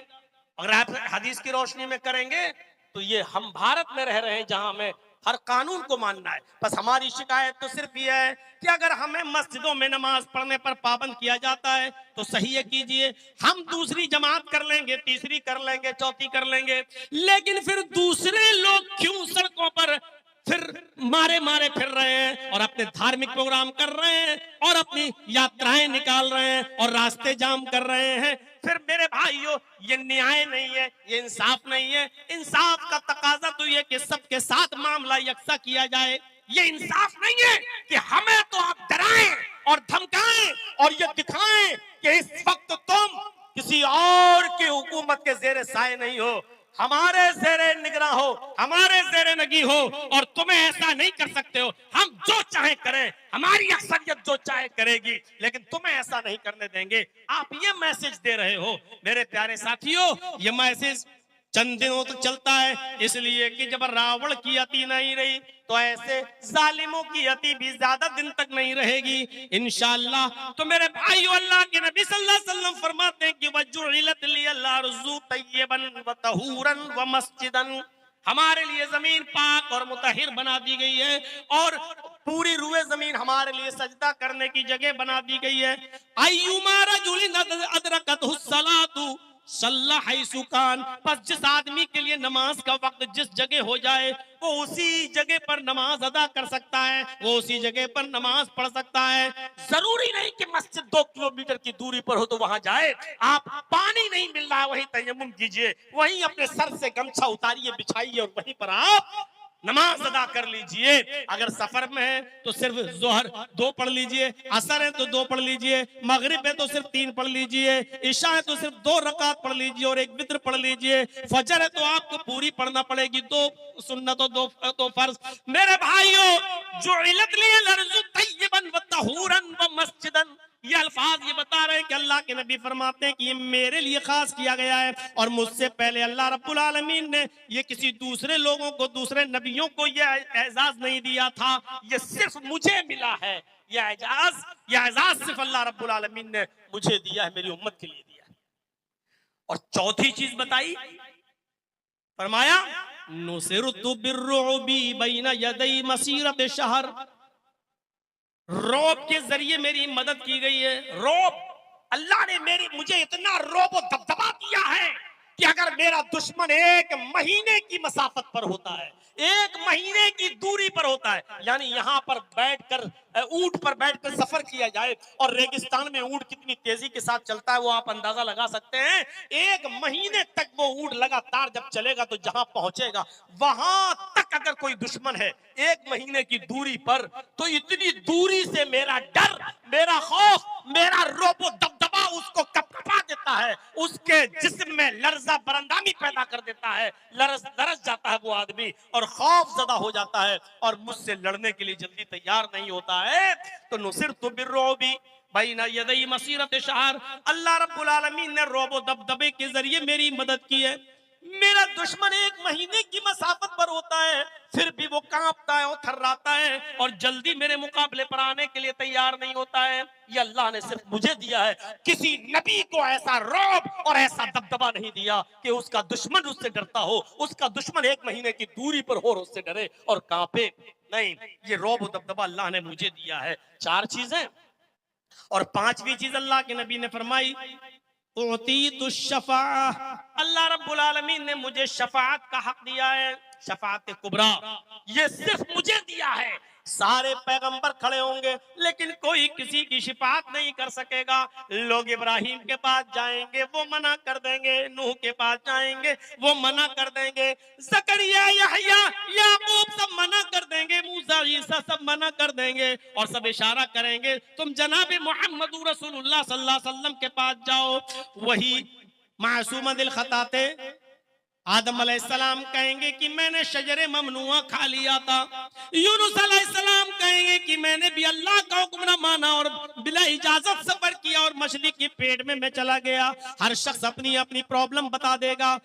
अगर आप हदीस की रोशनी में करेंगे तो ये हम भारत में रह रहे हैं जहां हमें हर कानून को मानना है। बस हमारी शिकायत तो सिर्फ ये है कि अगर हमें मस्जिदों में नमाज पढ़ने पर पाबंद किया जाता है तो सही है कीजिए, हम दूसरी जमात कर लेंगे, तीसरी कर लेंगे, चौथी कर लेंगे, लेकिन फिर दूसरे लोग क्यों सड़कों पर फिर मारे मारे फिर रहे हैं और अपने धार्मिक प्रोग्राम कर रहे हैं और अपनी यात्राएं निकाल रहे हैं और रास्ते जाम कर रहे हैं। फिर मेरे भाइयों, ये न्याय नहीं है, ये इंसाफ नहीं है। इंसाफ का तकाजा तो ये कि सबके साथ मामला यकसा किया जाए। ये इंसाफ नहीं है कि हमें तो आप डराएं और धमकाएं और ये दिखाएं कि इस वक्त तुम किसी और की हुकूमत के जेरे साए नहीं हो, हमारे जेरे निगरां हो, हमारे जेरे नगी हो, और तुम्हें ऐसा नहीं कर सकते हो। हम जो चाहे करें, हमारी अक्सरियत जो चाहे करेगी, लेकिन तुम्हें ऐसा नहीं करने देंगे। आप ये मैसेज दे रहे हो मेरे प्यारे साथियों। ये मैसेज चंद दिनों तक चलता है, इसलिए कि जब रावण की अति नहीं रही तो ऐसे जालिमों की अति भी ज्यादा दिन तक नहीं रहेगी इंशाअल्लाह। तो मेरे भाइयों, अल्लाह के नबी सल्लल्लाहु अलैहि वसल्लम फरमाते हैं कि वजुइलत लियल अर्ज़ु तय्यबन व तहूरन व मस्जिदन, हमारे लिए जमीन पाक और मुतहिर बना दी गई है और पूरी रुए जमीन हमारे लिए सजदा करने की जगह बना दी गई है। अय्युमा रजुलिन अदरकतहु सलातु सल्ला हैसु कान, बस जिस आदमी के लिए नमाज का वक्त जिस जगह हो जाए वो उसी जगह पर नमाज अदा कर सकता है, वो उसी जगह पर नमाज पढ़ सकता है। जरूरी नहीं कि मस्जिद 2 किलोमीटर की दूरी पर हो तो वहां जाए। आप पानी नहीं मिल रहा है वहीं तयम्मुम कीजिए, वहीं अपने सर से गमछा उतारिए, बिछाइए और वहीं पर आप नमाज अदा कर लीजिए। अगर सफर में है तो सिर्फ जोहर 2 पढ़ लीजिए, असर है तो 2 पढ़ लीजिए, मगरिब है तो सिर्फ 3 पढ़ लीजिए, इशा है तो सिर्फ 2 रकात पढ़ लीजिए और 1 वित्र पढ़ लीजिए, फजर है तो आपको पूरी पढ़ना पड़ेगी, 2 सुन्नत और 2 फर्ज। मेरे भाइयों, जुइलत लियल अर्ज़ु तय्यबन व तहूरन व मस्जिदन, ये अल्फाज ये बता रहे हैं कि अल्लाह के नबी फरमाते हैं कि ये मेरे लिए खास किया गया है और मुझसे पहले अल्लाह रब्बुल आलमीन ने ये किसी दूसरे लोगों को, दूसरे नबियों को ये एजाज नहीं दिया था, ये सिर्फ मुझे मिला है। ये एजाज सिर्फ अल्लाह रब्बुल आलमीन ने मुझे दिया है, मेरी उम्मत के लिए दिया है। और चौथी चीज बताई, फरमाया नुसिरतु बिर्रुबी बैना यदै मसीरत शहर, रौब के जरिए मेरी मदद की गई है। रौब, अल्लाह ने मुझे इतना रौब और दबदबा दिया है कि अगर मेरा दुश्मन 1 महीने की मसाफत पर होता है, 1 महीने की दूरी पर होता है, यानी यहां पर बैठकर ऊंट पर बैठकर सफर किया जाए, और रेगिस्तान में ऊंट कितनी तेजी के साथ चलता है वो आप अंदाजा लगा सकते हैं। 1 महीने तक वो ऊंट लगातार जब चलेगा तो जहां पहुंचेगा वहां तक अगर कोई दुश्मन है 1 महीने की दूरी पर, तो इतनी दूरी से मेरा डर, मेरा खौफ, मेरा रोबो दबदबा उसको कपकपा देता है, उसके जिस्म में लर्जा बरंदामी पैदा कर देता है, लरस जाता है वो आदमी और खौफ ज़दा हो जाता है और मुझसे लड़ने के लिए जल्दी तैयार नहीं होता है। तो नुसिरतु बिर्रुबी बैना यदई मसीरत शहर, अल्लाह रब्बुल आलमीन ने रोबो दबदबे के जरिए मेरी मदद की है। मेरा दुश्मन 1 महीने की मसाफत पर होता है, फिर भी वो कांपता है और थर्राता है और जल्दी मेरे मुकाबले पर आने के लिए तैयार नहीं होता है। ये अल्लाह ने सिर्फ मुझे दिया है, किसी नबी को ऐसा रौब और ऐसा दबदबा नहीं दिया कि उसका दुश्मन उससे डरता हो, उसका दुश्मन 1 महीने की दूरी पर हो और उससे डरे और कांपे नहीं। ये रौब और दबदबा अल्लाह ने मुझे दिया है। 4 चीजें, और 5वीं चीज अल्लाह के नबी ने फरमाई, अल्लाह रब्बुल आलमीन ने मुझे शफाअत का हक दिया है, शफाअत कुबरा, ये सिर्फ मुझे दिया है। सारे पैगंबर खड़े होंगे लेकिन कोई किसी की शिफाअत नहीं कर सकेगा। लोग इब्राहिम के पास जाएंगे वो मना कर देंगे, नूह के पास जाएंगे वो मना कर देंगे, जकरिया, यहया, याकूब सब मना कर देंगे, मूसा, ईसा सब मना कर देंगे और सब इशारा करेंगे तुम जनाब मोहम्मद रसूलुल्लाह सल्लल्लाहु अलैहि वसल्लम के पास जाओ। वही मासूम दिल खताते आदम अलैहिस्सलाम कहेंगे कि मैंने शजरे ममनुआ खा लिया था, यूनुस अलैहिस्सलाम कहेंगे कि मैंने भी अल्लाह का हुक्म न माना और बिला इजाजत सफर किया और मछली के पेट में मैं चला गया। हर शख्स अपनी अपनी प्रॉब्लम बता देगा।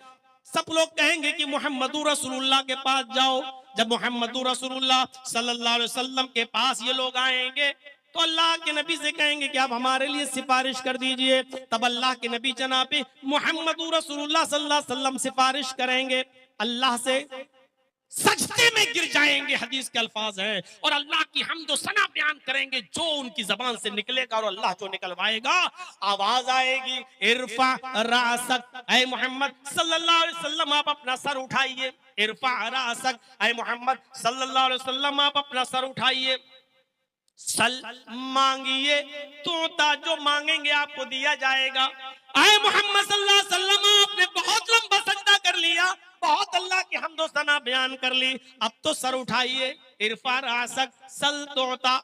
सब लोग कहेंगे कि मोहम्मद रसूलुल्लाह के पास जाओ। जब मोहम्मद रसूलुल्लाह सल्लल्लाहु अलैहि वसल्लम के पास ये लोग आएंगे तो अल्लाह के नबी से कहेंगे कि आप हमारे लिए सिफारिश कर दीजिए। तब अल्लाह के नबी जनाब मोहम्मद रसूलुल्लाह सल्लल्लाहु अलैहि वसल्लम सिफारिश करेंगे, अल्लाह से सजदे में गिर जाएंगे, हदीस के अल्फाज हैं, और अल्लाह की हम्द व सना बयान करेंगे जो उनकी जबान से निकलेगा, और अल्लाह जो निकलवाएगा आवाज आएगी, इरफा रासक ऐ मोहम्मद सल्लल्लाहु अलैहि वसल्लम आप अपना सर उठाइए, इरफा रासक ऐ मोहम्मद सल्लल्लाहु अलैहि वसल्लम आप अपना सर उठाइए, सल मांगिए तोता जो मांगेंगे आपको दिया जाएगा। आए मोहम्मद सल्लल्लाहु अलैहि वसल्लम आपने बहुत लंबा सजदा कर लिया, बहुत अल्लाह की हम्द व सना बयान कर ली, अब तो सर उठाइए, इरफा रासक सल तोता,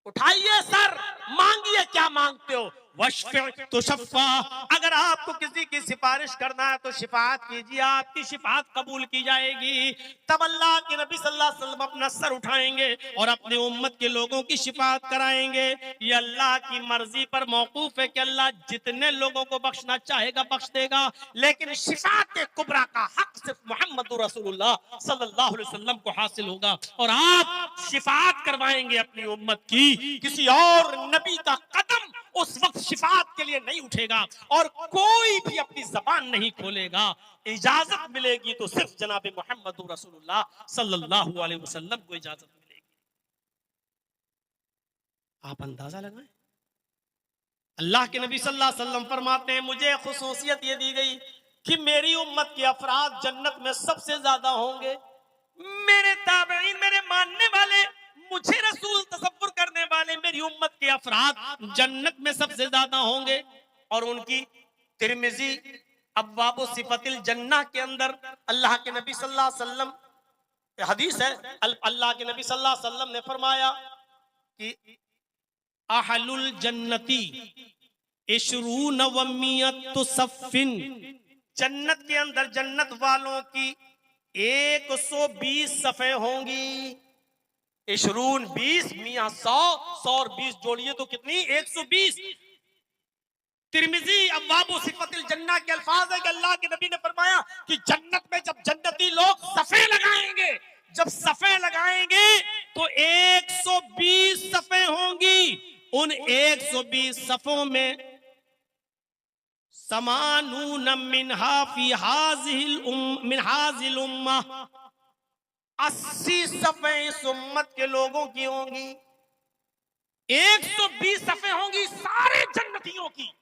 उठाइए सर, मांगिए क्या मांगते हो, तुशफ़ा, अगर आपको किसी की सिफारिश करना है तो शिफाअत कीजिए, आपकी शिफाअत कबूल की जाएगी। तब अल्लाह के नबी सल्लल्लाहु अलैहि वसल्लम अपना सर उठाएंगे और अपने उम्मत के लोगों की शिफाअत कराएंगे। ये अल्लाह की मर्जी पर मौकूफ है कि अल्लाह जितने लोगों को बख्शना चाहेगा बख्श देगा, लेकिन शिफाअत कुबरा का हक सिर्फ मोहम्मद रसूलुल्लाह सल्लल्लाहु अलैहि वसल्लम को हासिल होगा, और आप शिफाअत करवाएंगे अपनी उम्मत की। किसी और नबी का कदम उस वक्त शिफाअत के लिए नहीं उठेगा और कोई भी अपनी जबान नहीं खोलेगा। इजाजत मिलेगी तो सिर्फ जनाब मोहम्मद रसूलुल्लाह सल्लल्लाहु अलैहि वसल्लम को इजाजत मिलेगी। आप अंदाजा लगाएं, अल्लाह के नबी सल्लल्लाहु अलैहि वसल्लम फरमाते हैं मुझे खुसूसियत ये दी गई कि मेरी उम्मत के अफराद जन्नत में सबसे ज्यादा होंगे। मेरे ताबईन, मेरे मानने वाले, मुझे रसूल तसव्वुर करने वाले मेरी उम्मत के अफराद जन्नत में सबसे ज्यादा होंगे। और उनकी तिरमिजी अब्वाब सिफतिल जन्नह के अंदर अल्लाह के नबी सल्लल्लाहु अलैहि वसल्लम, हदीस है, अल्लाह के नबी सल्लल्लाहु अलैहि वसल्लम ने फरमाया कि अहलुल जन्नती इशरून व मियत सफ़िन, जन्नत के अंदर जन्नत वालों की 120 सफ़े होंगी। इशरून 20, मियां 100, 100 और 20 जोड़िए तो कितनी, 120। तिरमिजी अब्वाब सिफतिल जन्नह के अल्फाज है कि अल्लाह के नबी ने फरमाया कि जन्नत में जब जन्नती लोग सफ़े लगाएंगे, जब सफ़े लगाएंगे तो 120 सफ़े होंगी। उन 120 सफ़ों में समानून मिनहा फी हाज़िल उम्मा, 80 सफ़े इस उम्मत के लोगों की होंगी। 120 सफ़े होंगी सारे जन्नतियों की,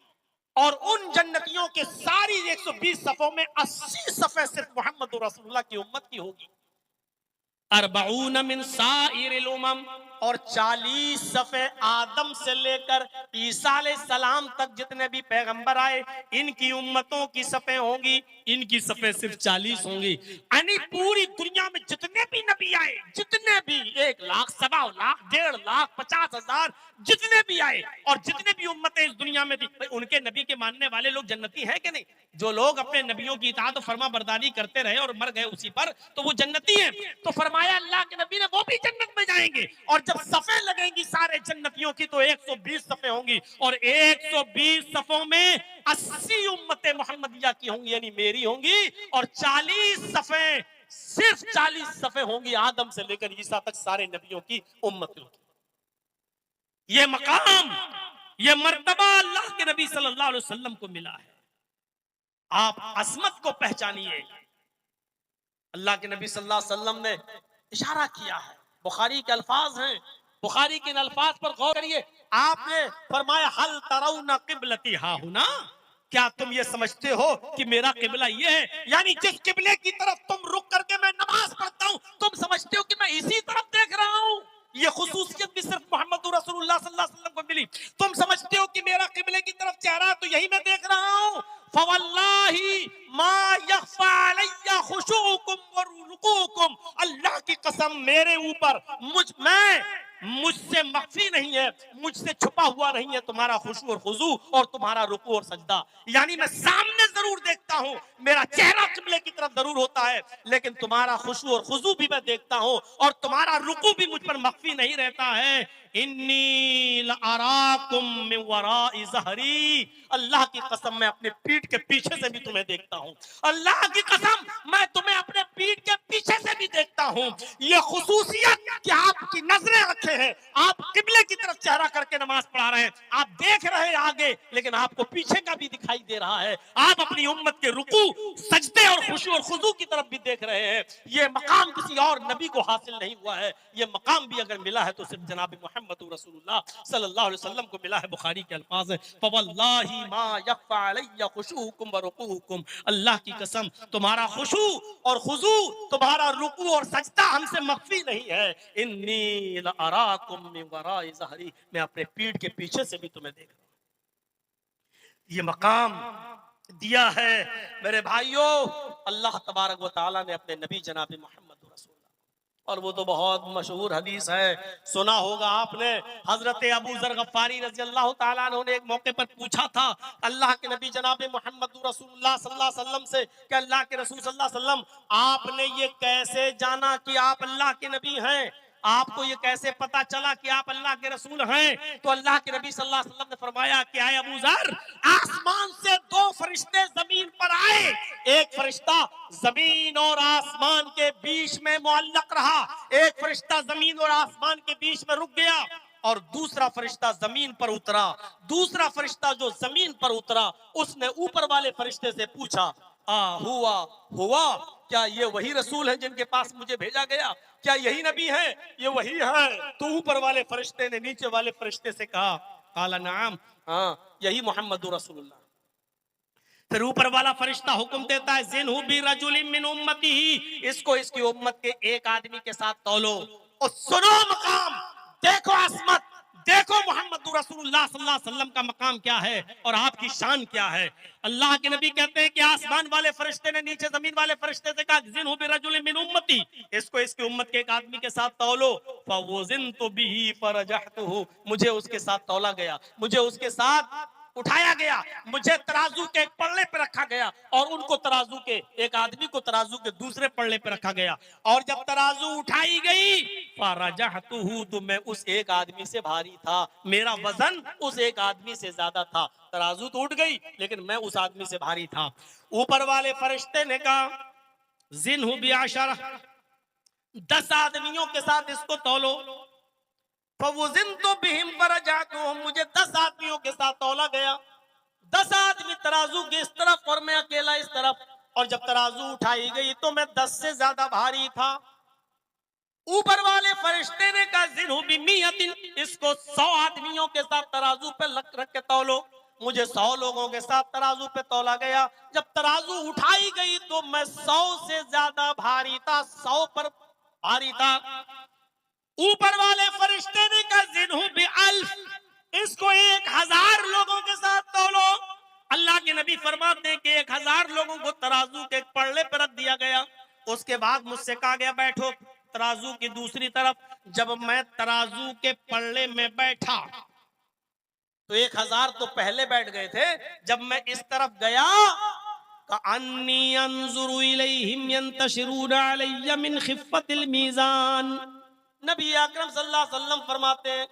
और उन जन्नतियों के सारी 120 सफ़ों में 80 सफ़े सिर्फ मोहम्मद रसूलुल्लाह की उम्मत की होगी। अरबऊन मिन साइरिल उमम, और 40 सफ़े आदम से लेकर ईसा सलाम तक जितने भी पैगंबर आए इनकी उम्मतों की सफ़े होंगी, इनकी सफ़े सिर्फ 40 होंगी। यानी पूरी दुनिया में जितने भी नबी आए, जितने भी 1 लाख, 1.25 लाख, 1.5 लाख, 50,000 जितने भी आए और जितने भी उम्मतें इस दुनिया में थी, भाई उनके नबी के मानने वाले लोग जन्नती हैं कि नहीं? जो लोग अपने नबियों की इताअत और फर्मा बरदारी करते रहे और मर गए उसी पर, तो वो जन्नती हैं। तो फरमाया अल्लाह के नबी ने वो भी जन्नत में जाएंगे। और जब सफ़े लगेंगी सारे जन्नतियों की तो 120 सफ़े होंगी, और 120 सफ़ों में 80 उम्मतें मोहम्मदिया की होंगी, यानी मेरी होंगी, और 40 सफ़े, सिर्फ 40 सफ़े होंगी आदम से लेकर ईसा तक सारे नबियों की उम्मतों की। ये मकाम, ये मर्तबा अल्लाह के नबी सल्लल्लाहु अलैहि वसल्लम को मिला है। आप असमत को पहचानिए। अल्लाह के नबी सल्लल्लाहु अलैहि वसल्लम ने इशारा किया है, बुखारी के अल्फाज हैं, बुखारी के इन अल्फाज पर गौर करिए। आपने फरमाया हल तरौना क़िबलती हाहुना, क्या तुम ये समझते हो कि मेरा किबला ये है? यानी जिस किबले की तरफ तुम रुक करके मैं नमाज पढ़ता हूं, तुम समझते हो कि मैं इसी तरफ देख रहा हूं? ये खुसूसियत भी सिर्फ मोहम्मद रसूलुल्लाह सल्लल्लाहु अलैहि वसल्लम को मिली। तुम समझते हो कि मेरा किबले की तरफ चेहरा तो यही मैं देख रहा हूं। फवल्लाही मा यख्फा अलैया खुशूकुम व रुकूकुम, अल्लाह की कसम मेरे ऊपर मुझसे मख्फी नहीं है, मुझसे छुपा हुआ नहीं है तुम्हारा खुशू और खुजू और तुम्हारा रुकू और सजदा। यानी मैं सामने जरूर देखता हूं, मेरा चेहरा किबले की तरफ जरूर होता है, लेकिन तुम्हारा खुशू और खुजू भी मैं देखता हूं और तुम्हारा रुकू भी मुझ पर मख्फी नहीं रहता है। इन्नी लअराकुम मिन वराइ ज़हरी, अल्लाह की कसम मैं अपने पीठ के पीछे से भी तुम्हें देखता हूं। अल्लाह की कसम मैं तुम्हें अपने पीठ के पीछे से भी देखता हूं। ये खुसूसियत कि आपकी नजरें रखे हैं, आप किबले की तरफ चेहरा करके नमाज पढ़ा रहे हैं, आप देख रहे हैं आगे लेकिन आपको पीछे का भी दिखाई दे रहा है, आप अपनी उम्मत के रुकू, सजदे और खुशू और खुजू की तरफ भी देख रहे हैं। ये मकाम किसी और नबी को हासिल नहीं हुआ है। ये मकाम भी अगर मिला है तो सिर्फ जनाब मोहम्मद रसूलुल्लाह सल्लल्लाहु अलैहि वसल्लम को मिला है। बुखारी के अल्फाज है, फवल्लाही मा यख्फा अलैया खुशूकुम व रुकूकुम, अल्लाह की कसम तुम्हारा खुशू और खुजू, तुम्हारा रुकू और सजदा हमसे मख्फी नहीं है। इन्नी लअराकुम मिन वराइ ज़हरी, मैं अपने पीठ के पीछे से भी तुम्हें देख रहा हूं। ये मकाम दिया है मेरे भाइयों अल्लाह तबारक व तआला ने अपने नबी जनाब मोहम्मद रसूलुल्लाह। और वो तो बहुत मशहूर हदीस है, सुना होगा आपने। हजरत अबू जर गफ्फारी रज़ी अल्लाह तआला अन्हु ने एक मौके पर पूछा था अल्लाह के नबी जनाब मोहम्मद रसूलुल्लाह सल्लल्लाहु अलैहि वसल्लम से कि अल्लाह के रसूल सल्लल्लाहु अलैहि वसल्लम, आपने ये कैसे जाना कि आप अल्लाह के नबी हैं? आपको ये कैसे पता चला कि आप अल्लाह के रसूल हैं? तो अल्लाह के नबी सल्लल्लाहु अलैहि वसल्लम ने फरमाया कि आए अबू जर, आसमान से 2 फरिश्ते जमीन पर आए, एक फरिश्ता जमीन और आसमान के बीच में मुअल्लक रहा, एक फरिश्ता जमीन और आसमान के बीच में रुक गया, और दूसरा फरिश्ता जमीन पर उतरा। दूसरा फरिश्ता जो जमीन पर उतरा उसने ऊपर वाले फरिश्ते से पूछा, हुआ क्या ये वही रसूल हैं जिनके पास मुझे भेजा गया? क्या यही नबी है? ये वही है? तो ऊपर वाले फरिश्ते ने नीचे वाले फरिश्ते से कहा, काला नाम, हाँ यही मोहम्मद रसूलुल्लाह। फिर ऊपर वाला फरिश्ता हुक्म देता है, जिन्हु बि रजुलिन मिन उम्मतिही, इसको इसकी उम्मत के एक आदमी के साथ तौलो। और सुनो मकाम, देखो असमत, देखो मोहम्मद रसूलुल्लाह सल्लल्लाहु अलैहि वसल्लम का मकाम क्या है और आपकी शान क्या है। अल्लाह के नबी कहते हैं कि आसमान वाले फरिश्ते ने नीचे जमीन वाले फरिश्ते से कहा, जिन्हु बि रजुलिन मिन उम्मती, इसको इसकी उम्मत के एक आदमी के साथ तौलो। फवज़िनतु बिही फरजहतुहु, मुझे उसके साथ तौला गया, मुझे उसके साथ उठाया गया, मुझे तराजू के एक पल्ले पे रखा गया और उनको तराजू के एक आदमी को तराजू के दूसरे पल्ले पे रखा गया। और जब तराजू उठाई गई फरजहतुहु, तो मैं उस एक आदमी से भारी था, मेरा वजन उस एक आदमी से ज्यादा था। तराजू तो उठ गई लेकिन मैं उस आदमी से भारी था। ऊपर वाले फरिश्ते ने कहा, जिन्हु बिअशरा, 10 आदमियों के साथ इसको तौलो। मुझे 10 आदमियों के साथ तौला गया, 10 आदमी तराजू के इस तरफ और मैं अकेला इस तरफ, और जब तराजू उठाई गई तो मैं 10 से ज्यादा भारी था। ऊपर वाले फरिश्ते ने कहा, जिन्हु बिमियतिन, इसको 100 आदमियों के साथ तराजू पे रख के तौलो। मुझे 100 लोगों के साथ तराजू पे तौला गया। जब तराजू उठाई गई तो मैं 100 से ज्यादा भारी था, 100 पर भारी था। ऊपर वाले फरिश्ते ने कहा जिन्हू भी अल्फ, इसको 1000 लोगों के साथ तौलो। अल्लाह के नबी फरमाते हैं कि 1000 लोगों को तराजू के पल्ले पर रख दिया गया। उसके बाद मुझसे कहा गया बैठो तराजू की दूसरी तरफ। जब मैं तराजू के पल्ले में बैठा तो 1000 तो पहले बैठ गए थे। जब मैं इस तरफ गया अन्नी अंजुरु इलैहिम यंतशिरूना अलैया मिन खिफ़्फ़तिल मीज़ान। नबी अकरम सल्लल्लाहु अलैहि वसल्लम फरमाते हैं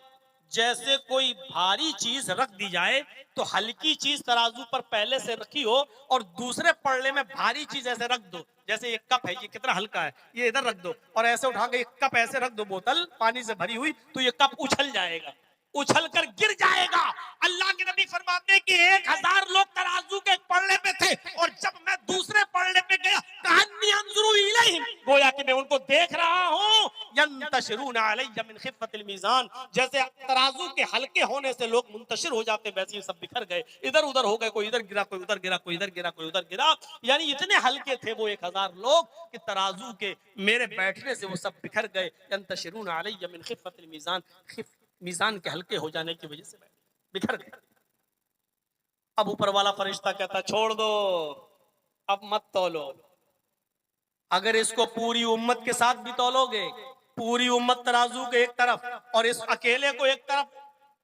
जैसे कोई भारी चीज रख दी जाए तो हल्की चीज तराजू पर पहले से रखी हो और दूसरे पल्ले में भारी चीज ऐसे रख दो। जैसे ये कप है, ये कितना हल्का है, ये इधर रख दो और ऐसे उठा के एक कप ऐसे रख दो बोतल पानी से भरी हुई, तो ये कप उछल जाएगा, उछल कर गिर जाएगा। अल्लाह के नबी फरमाते हैं कि 1000 लोग तराजू के पल्ले पे थे और जब मैं दूसरे पल्ले पे गया कहानी अंजुरु इलैहिम, गोया कि मैं उनको देख रहा हूं यंतशिरूना अलैया मिन खिफ़्फ़तिल मीज़ान। जैसे तराजू के हल्के होने से लोग मुंतशिर हो जाते वैसे ही सब बिखर गए, इधर उधर हो गए, कोई इधर गिरा, कोई उधर गिरा, कोई इधर गिरा, कोई उधर गिरा। यानी इतने हल्के थे वो 1000 लोग कि तराजू के मेरे बैठने से वो सब बिखर गए। यंतशिरूना अलैया मिन खिफ़्फ़तिल मीज़ान, मीज़ान के हल्के हो जाने की वजह से बिखर गए। अब ऊपर वाला फरिश्ता कहता छोड़ दो, अब मत तौलो। अगर इसको पूरी उम्मत के साथ भी तौलोगे, पूरी उम्मत तराजू के एक तरफ और इस अकेले को एक तरफ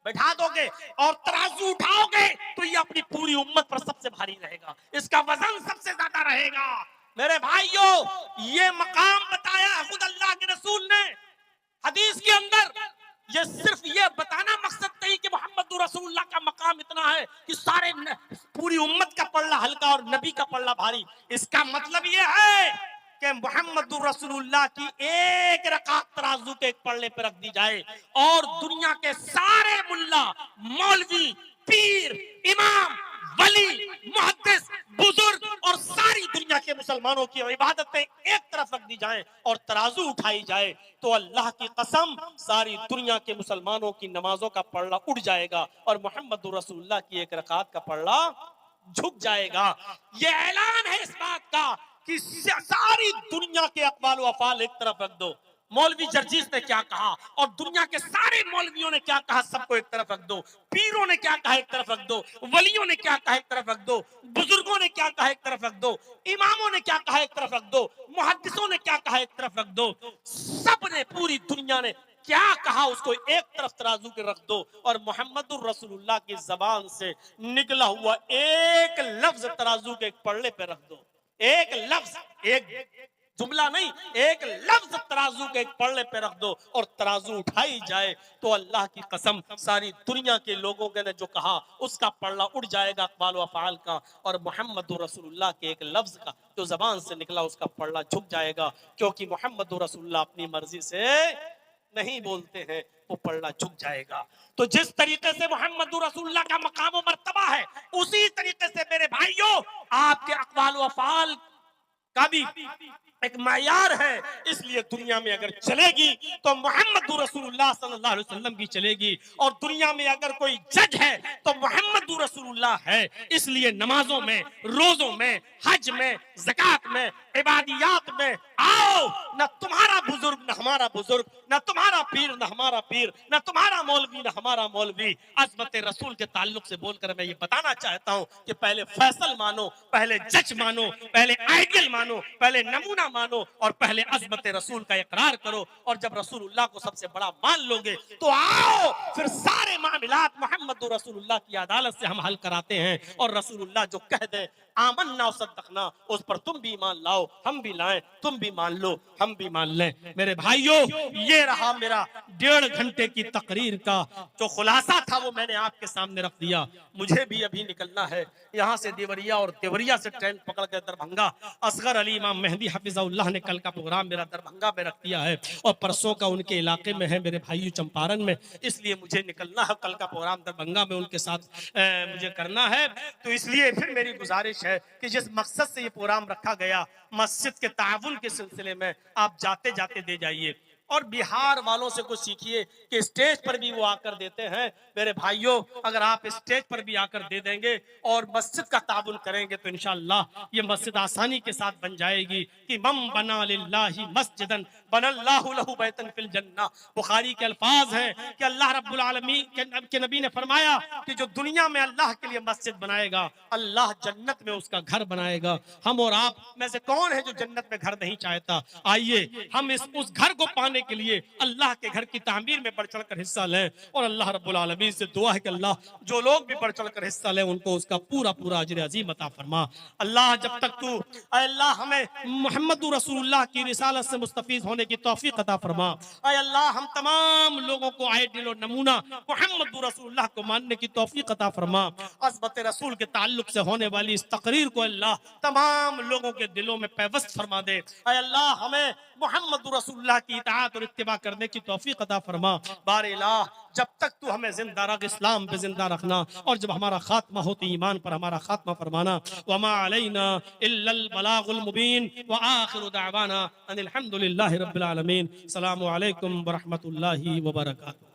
बैठा दोगे और तराजू उठाओगे तो ये अपनी पूरी उम्मत पर सबसे भारी रहेगा, इसका वजन सबसे ज्यादा रहेगा। मेरे भाइयों, ये मकाम बताया खुद अल्लाह के रसूल ने हदीस के अंदर। ये सिर्फ ये बताना मकसद नहीं कि मोहम्मद रसूलुल्लाह का मकाम इतना है कि सारे पूरी उम्मत का पल्ला हल्का और नबी का पल्ला भारी। इसका मतलब ये है कि मोहम्मद रसूलुल्लाह की एक रकात तराजू के एक पल्ले पर रख दी जाए और दुनिया के सारे मुल्ला, मौलवी, पीर, इमाम, वली, मुहद्दिस, बुजुर्ग और सारी दुनिया के मुसलमानों की इबादतें एक तरफ रख दी जाएं और तराजू उठाई जाए तो अल्लाह की कसम सारी दुनिया के मुसलमानों की नमाजों का पल्ला उठ जाएगा और मोहम्मद रसूलुल्लाह की एक रकात का पल्ला झुक जाएगा। ये ऐलान है इस बात का कि सारी दुनिया के अक़वाल व अफ़ाल एक तरफ रख दो। मौलवी जर्जीस ने क्या कहा और दुनिया के सारे मौलवियों ने क्या कहा सबको एक तरफ रख दो। पीरों ने क्या कहा एक तरफ रख दो, वलियों ने क्या कहा एक तरफ रख दो, बुजुर्गों ने क्या कहा एक तरफ रख दो, इमामों ने क्या कहा एक तरफ रख दो, मुहद्दिसों ने क्या कहा एक तरफ रख दो। सब ने, पूरी दुनिया ने क्या कहा उसको एक तरफ तराजू के रख दो और मोहम्मदुर रसूलुल्लाह की जबान से निकला हुआ एक लफ्ज तराजू के एक पल्ले पे रख दो। एक लफ्ज, एक जुमला नहीं, एक लफ्ज तराजू के एक पल्ले पे रख दो और तराजू उठाई जाए तो अल्लाह की कसम सारी दुनिया के लोगों ने जो कहा उसका पल्ला उड़ जाएगा अक़वाल व अफ़आल का और मोहम्मद रसूलुल्लाह के एक लफ्ज का जो जबान से निकला उसका पल्ला झुक जाएगा। क्योंकि मोहम्मद रसूलुल्लाह अपनी मर्जी से नहीं बोलते हैं, वो पल्ला झुक जाएगा। तो जिस तरीके से मोहम्मद रसूलुल्लाह का मकाम व मर्तबा है उसी तरीके से मेरे भाइयों आपके अक़वाल व अफ़आल का भी एक मायार है। इसलिए दुनिया में अगर चलेगी तो मोहम्मद रसूलुल्लाह सल्लल्लाहु अलैहि वसल्लम की चलेगी और दुनिया में अगर कोई जज है तो मोहम्मद रसूलुल्लाह है। इसलिए नमाजों में, रोजों में, हज में, ज़कात में, इबादियात में आओ, न तुम्हारा बुजुर्ग न हमारा बुजुर्ग, न तुम्हारा पीर न हमारा पीर, न तुम्हारा मौलवी न हमारा मौलवी। अज़मत रसूल के ताल्लुक से बोलकर मैं ये बताना चाहता हूँ कि पहले फैसल मानो, पहले जज मानो, पहले आइडियल मानो, पहले नमूना मानो और पहले अज़मत रसूल का इकरार करो। और जब रसूलुल्लाह को सबसे बड़ा मान लोगे तो आओ फिर सारे मामलात मोहम्मद रसूलुल्लाह की अदालत से हम हल कराते हैं। और रसूलुल्लाह जो कह दे आमन्ना व सद्दक़ना, उस पर तुम भी ईमान लाओ, हम भी लाएं, तुम भी मान लो, हम भी मान लें। मेरे भाइयों, ये रहा मेरा 1.5 घंटे की तकरीर का जो खुलासा था वो मैंने आपके सामने रख दिया। मुझे भी अभी निकलना है यहाँ से देवरिया और देवरिया से ट्रेन पकड़ कर दरभंगा। असगर अली इमाम मेहदी हफिज़हुल्लाह ने कल का प्रोग्राम मेरा दरभंगा में रख दिया है और परसों का उनके इलाके में है मेरे भाइयों चंपारण में, इसलिए मुझे निकलना है। कल का प्रोग्राम दरभंगा में उनके साथ मुझे करना है। तो इसलिए फिर मेरी गुजारिश है कि जिस मकसद से ये प्रोग्राम रखा गया मस्जिद के ताउन के सिलसिले में आप जाते जाते दे जाइए और बिहार वालों से कुछ सीखिए कि स्टेज पर भी वो आकर देते हैं। मेरे भाइयों, अगर आप स्टेज पर भी आकर दे देंगे और मस्जिद का ताबुन करेंगे तो इंशाअल्लाह ये मस्जिद आसानी के साथ बन जाएगी। कि मम बना लिल्लाहि मस्जिदन बनल्लाहु लहु बैतन फिल जन्नह। बुखारी के अल्फाज हैं कि अल्लाह रब्बुल आलमीन के नबी ने फरमाया कि जो दुनिया में अल्लाह के लिए मस्जिद बनाएगा, अल्लाह जन्नत में उसका घर बनाएगा। हम और आप में से कौन है जो जन्नत में घर नहीं चाहता? आइए हम उस घर को पाने के लिए अल्लाह के घर की तामीर में बढ़ चढ़कर हिस्सा लें और अल्लाह रब्बुल आलमीन से दुआ है कि अल्लाह जो लोग भी बढ़ चढ़कर हिस्सा लें उनको उसका पूरा पूरा अजर अजीम अता फरमा। अल्लाह जब तक तू अल्लाह हमें मोहम्मद रसूलुल्लाह की रिसालत से मुस्तफीज होने की तौफीक अता फरमा। अल्लाह हम तमाम लोगों को आइडियल और नमूना मोहम्मद रसूलुल्लाह को मानने की तौफीक अता फरमा। अज़मत रसूल के ताल्लुक से होने वाली इस तकरीर को अल्लाह तमाम लोगों के दिलों में पैवस्त फरमा दे। अल्लाह हमें मोहम्मद रसूलुल्लाह की इताअत और इत्तिबा करने की तौफीक अता फरमा। बारे इलाह, जब तक तू हमें जिंदा रख, इस्लाम पे जिंदा रखना, और जब हमारा खात्मा हो तो ईमान पर हमारा खात्मा फरमाना। वमा अलैना इल्लल बलागुल मुबीन व आखिरु दावाना अनिल हम्दुलिल्लाहि रब्बिल आलमीन। अस्सलामु अलैकुम व रहमतुल्लाहि व बरकातुहू।